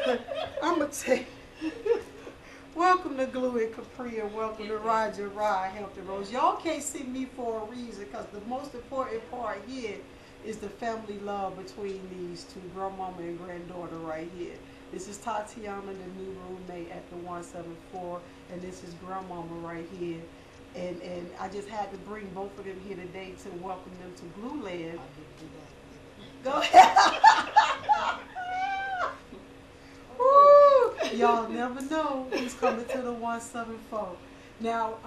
I'm going to tell you. Welcome to Glue and Capri and welcome to Roger Rye, Hampton Roads. Y'all can't see me for a reason because the most important part here is the family love between these two, grandmama and granddaughter right here. This is Tatiana, the new roommate at the 174, and this is grandmama right here. And I just had to bring both of them here today to welcome them to Glue Land. Go ahead. Y'all never know who's coming to the 174. Now,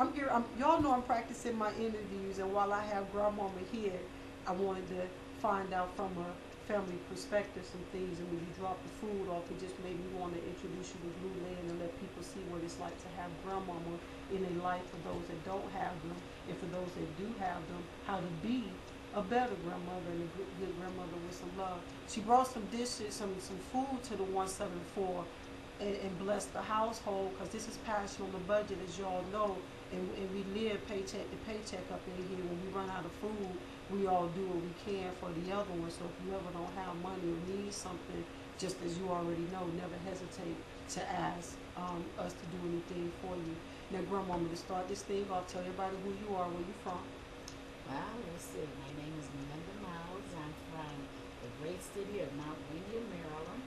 y'all know I'm practicing my interviews, and while I have grandmama here, I wanted to find out from a family perspective some things, and when you drop the food off, we just maybe want to introduce you to Glue Land and let people see what it's like to have grandmama in their life for those that don't have them, and for those that do have them, how to be a better grandmother and a good grandmother with some love. She brought some dishes, some food to the 174 and bless the household, because this is Passion on the Budget, as y'all know, and we live paycheck to paycheck up in here. When we run out of food, we all do what we can for the other one. So if you ever don't have money or need something, just as you already know, never hesitate to ask us to do anything for you. Now, grandmama, to start this thing off, tell everybody who you are, where you from. Well, let's see. My name is Melinda Miles. I'm from the great city of Mount Rainier, Maryland.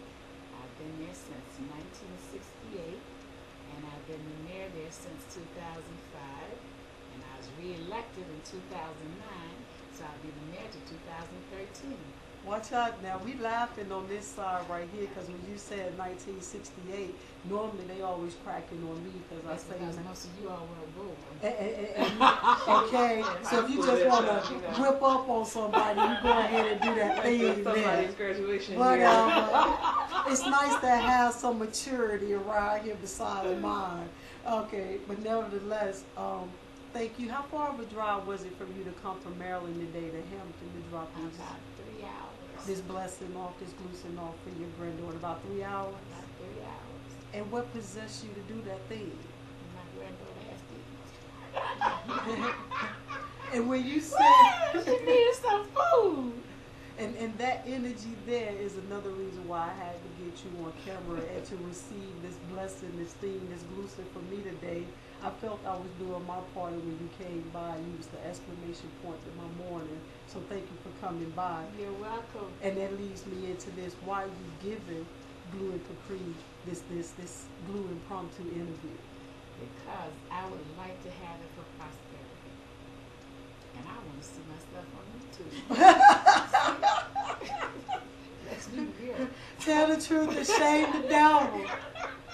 I've been there since 1968, and I've been the mayor there since 2005, and I was re-elected in 2009, so I'll be the mayor to 2013. Watch out now. We laughing on this side right here because when you said 1968, normally they always cracking on me because I say because most of you all were born. Okay, so if you just want to whip up on somebody, you go ahead and do that thing there. Graduation. But it's nice to have some maturity around here besides mine. Okay, but nevertheless, thank you. How far of a drive was it for you to come from Maryland today to Hampton to drop this? About 3 hours. This blessing off, this glucing off for your granddaughter, about 3 hours? About 3 hours. And what possessed you to do that thing? My granddaughter asked me. And when you said she needed some food. And that energy there is another reason why I had to get you on camera and to receive this blessing, this thing, this glucing for me today. I felt I was doing my part, and when you came by, you was the exclamation point in my morning. So thank you for coming by. You're welcome. And that leads me into this: why you giving Glue and Capri this Glue impromptu interview? Because I would like to have it for prosperity, and I want to see myself on YouTube. Let's be real. Tell the truth and shame the devil.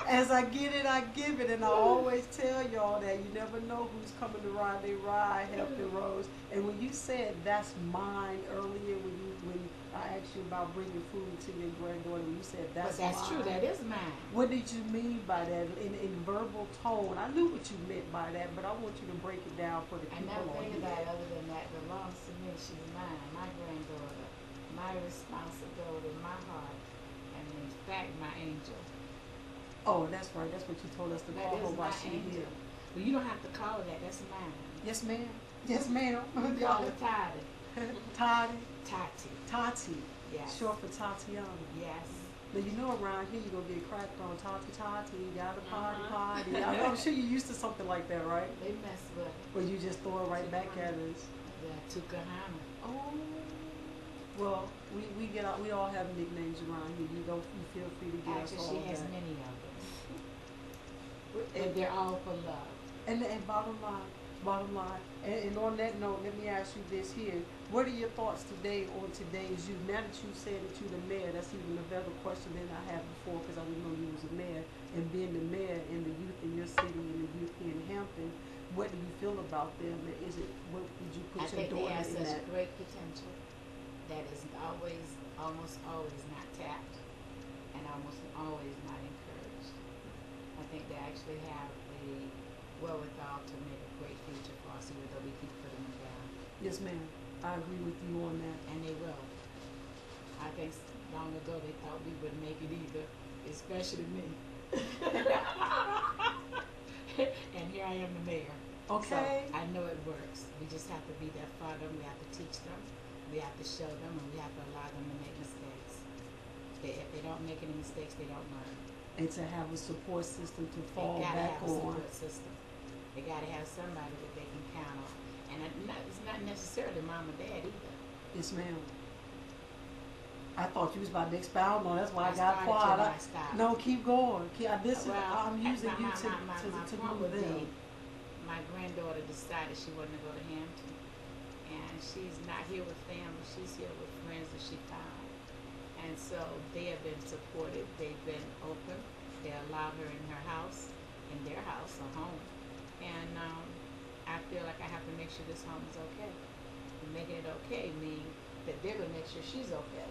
As I get it, I give it, and I always tell y'all that you never know who's coming to ride their ride, Hampton Roads. And when you said that's mine earlier, when I asked you about bringing food to your granddaughter, you said that's mine. But that's true. That is mine. What did you mean by that in verbal tone? I knew what you meant by that, but I want you to break it down for the I people never on think here. about it other than that belongs to me. She's mine, my granddaughter, my responsibility, my heart, and in fact, my angel. Oh, that's right. That's what you told us to call That her is while my she angel. here. Well, you don't have to call her that. That's mine. Yes, ma'am. Yes, ma'am. We call her Tati. Tati. Tati. Tati. Yes. Short for Tatiana. Yes. Now, you know around here you're going to get cracked on Tati, got a party. I'm sure you're used to something like that, right? They mess with it. Or you just throw it right back at us. The Tukahana. Oh. Well, we all have nicknames around here. You feel free to give us Actually, all she has that. many of them. But they're all for love. And bottom line, and on that note, let me ask you this here. What are your thoughts today on today's youth? Now that you said that you're the mayor, that's even a better question than I had before, because I didn't know you was a mayor. And being the mayor and the youth in your city and the youth here in Hampton, what do you feel about them? What would you put I your think they daughter have in such that? great potential that is almost always not tapped, and almost always not encouraged. I think they actually have the wherewithal to make a great future for us, even though we keep putting them down. Yes, ma'am. I agree with you on that. And they will. I think long ago they thought we wouldn't make it either, especially me. And here I am the mayor. Okay. So I know it works. We just have to be there for them. We have to teach them. We have to show them, and we have to allow them to make mistakes. If they don't without making any mistakes, they don't learn. And to have a support system to They fall gotta back have a on. support system. They gotta have somebody that they can count on. And it's not necessarily mom or dad either. Yes, ma'am. I thought you was about to expound on. That's why I got started quiet. till I stopped. No, keep going. I'm Well, using you to point move would be, them. my granddaughter decided she wanted to go to Hampton, and she's not here with family. She's here with friends that she found, and so they have been supportive. They've been open. They allowed her in her house, in their house, a home, and I feel like I have to make sure this home is okay. And making it okay means that they're gonna make sure she's okay.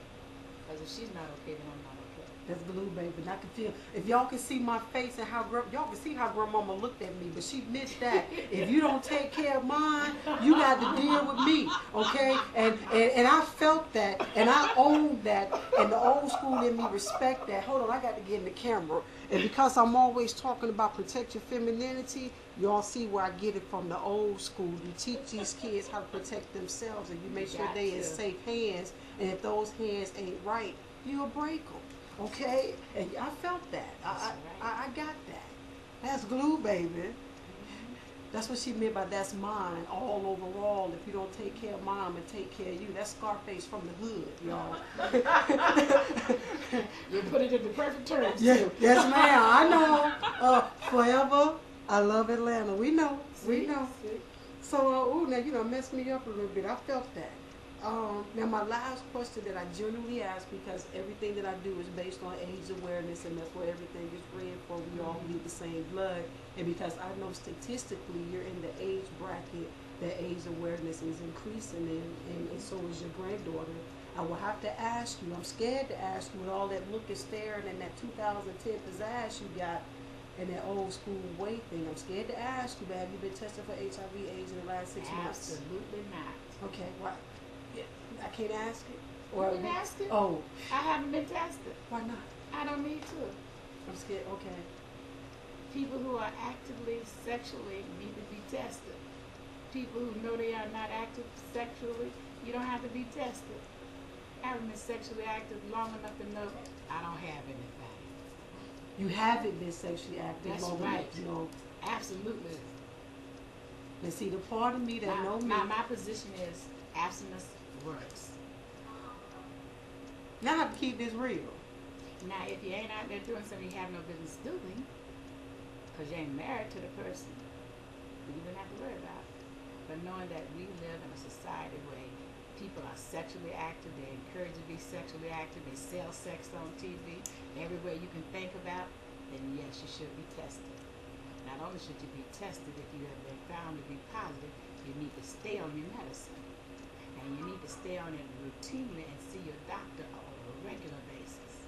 Because if she's not okay, then I'm not okay. That's blue, baby. And I can feel, if y'all can see my face and how, y'all can see how grandmama looked at me, but she missed that. If you don't take care of mine, you got to deal with me, okay? And I felt that, and I owned that, and the old school in me respect that. Hold on, I got to get in the camera. And because I'm always talking about protect your femininity, y'all see where I get it from, the old school. You teach these kids how to protect themselves, and you make sure they in safe hands. And if those hands ain't right, you'll break them. Okay? And I felt that. I got that. That's glue, baby. That's what she meant by that's mine, all overall. If you don't take care of mom and take care of you, that's Scarface from the hood, y'all. You put it in the perfect terms. Yeah, yes, ma'am. I know. Forever, I love Atlanta. We know. We know. So, now you know, messed me up a little bit. I felt that. Now my last question that I generally ask, because everything that I do is based on AIDS awareness, and that's where everything is read for. We all bleed the same blood, and because I know statistically you're in the age bracket that AIDS awareness is increasing in, and so is your granddaughter. I will have to ask you, I'm scared to ask you with all that look and staring and that 2010 pizzazz you got and that old school weight thing. I'm scared to ask you, but have you been tested for HIV/AIDS in the last 6 months? Absolutely not. Okay, why? I can't ask it? You can ask it. Oh. I haven't been tested. Why not? I don't need to. I'm scared, okay. People who are actively sexually need to be tested. People who know they are not active sexually, you don't have to be tested. I haven't been sexually active long enough to know I don't have anything. You haven't been sexually active That's long right. enough to know. Absolutely. And see, the part of me that know me. My position is abstinence works. Now I have to keep this real. Now, if you ain't out there doing something you have no business doing, because you ain't married to the person, you don't have to worry about it. But knowing that we live in a society where people are sexually active, they're encouraged to be sexually active, they sell sex on TV, everywhere you can think about, then yes, you should be tested. Not only should you be tested, if you have been found to be positive, you need to stay on your medicine. And you need to stay on it routinely and see your doctor on a regular basis.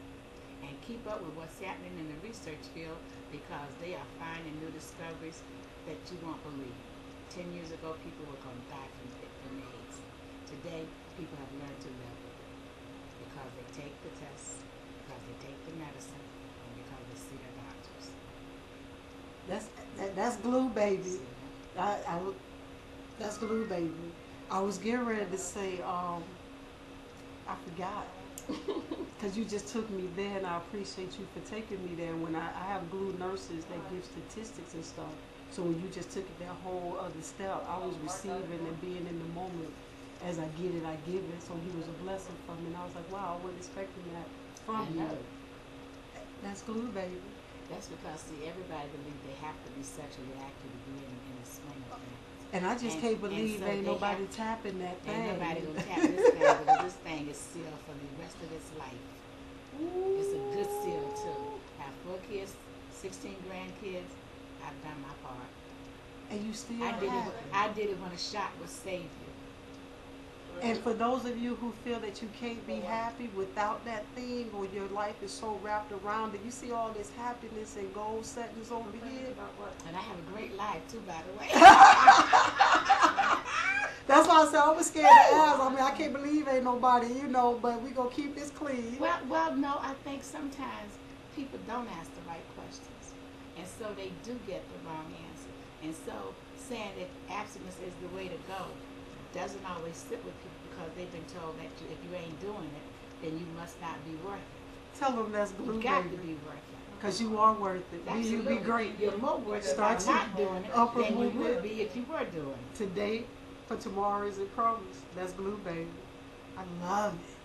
And keep up with what's happening in the research field, because they are finding new discoveries that you won't believe. 10 years ago, people were going to die from AIDS. Today, people have learned to live with it because they take the tests, because they take the medicine, and because they see their doctors. That's glue, baby. That's glue, baby. I was getting ready to say, I forgot, because you just took me there, and I appreciate you for taking me there. When I have glue nurses that give statistics and stuff, so when you just took it that whole other step, I was receiving and being in the moment. As I get it, I give it. So he was a blessing for me, and I was like, wow, I wasn't expecting that from you. That's glue, baby. That's because, see, everybody believes they have to be sexually active to be in the swing of things. And I just can't believe so ain't nobody tapping that thing. Ain't nobody gonna tap this thing, because this thing is sealed for the rest of its life. Ooh. It's a good seal too. I have 4 kids, 16 grandkids. I've done my part. And you still I have did it when a shot would save you. And for those of you who feel that you can't be happy without that thing, or your life is so wrapped around it, you see all this happiness and goal settings over here. And I have a great life too, by the way. That's why I said I was scared to ask. I mean, I can't believe ain't nobody, you know, but we gonna keep this clean. Well, no, I think sometimes people don't ask the right questions, and so they do get the wrong answer. And so saying that abstinence is the way to go doesn't always sit with people, because they've been told that if you ain't doing it, then you must not be worth it. Tell them that's glue, You got to baby. be worth it. Because you are worth it. You'd Absolutely. be great. You're more worth it Start by to not doing it upper than you movement. would be if you were doing it. Today for tomorrow is a promise. That's glue, baby. I love it.